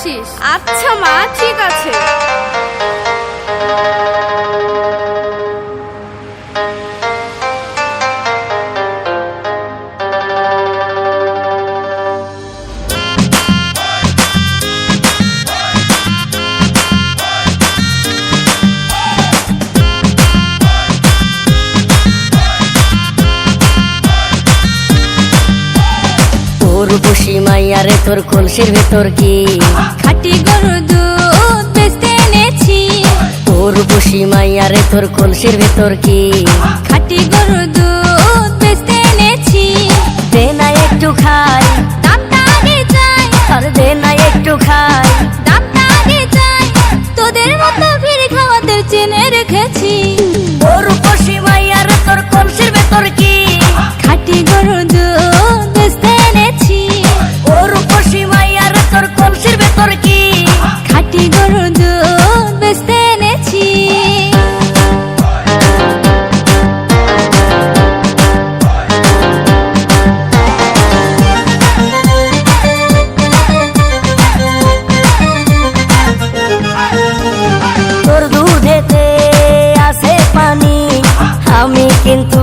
আসিস। আচ্ছা মা, ঠিক আছে। উর্বশী মাইয়ারে তোর কলসির ভেতর কি খাঁটি গরুর দুধ বেচতে এনেছি। উর্বশী মাইয়ারে তোর কলসির ভেতর কি খাঁটি গরুর দুধ বেচতে এনেছি। দে না একটু খাই, দামটা আগে চাই, আর দে না একটু খাই। দামটা আগে চাই, তোদের মতো ভিড় খাওয়াতে চেনে রেখেছি। উর্বশী মাইয়ারে তোর কলসির ভেতর কি খাঁটি গরুর দুধ বেচতে এনেছি। উর্বশী মাইয়ারে তোর কলসির ভেতর কি খাঁটি গরুর দুধ বেচতে এনেছি। তোর দুধেতে আছে পানি, আমি কিন্তু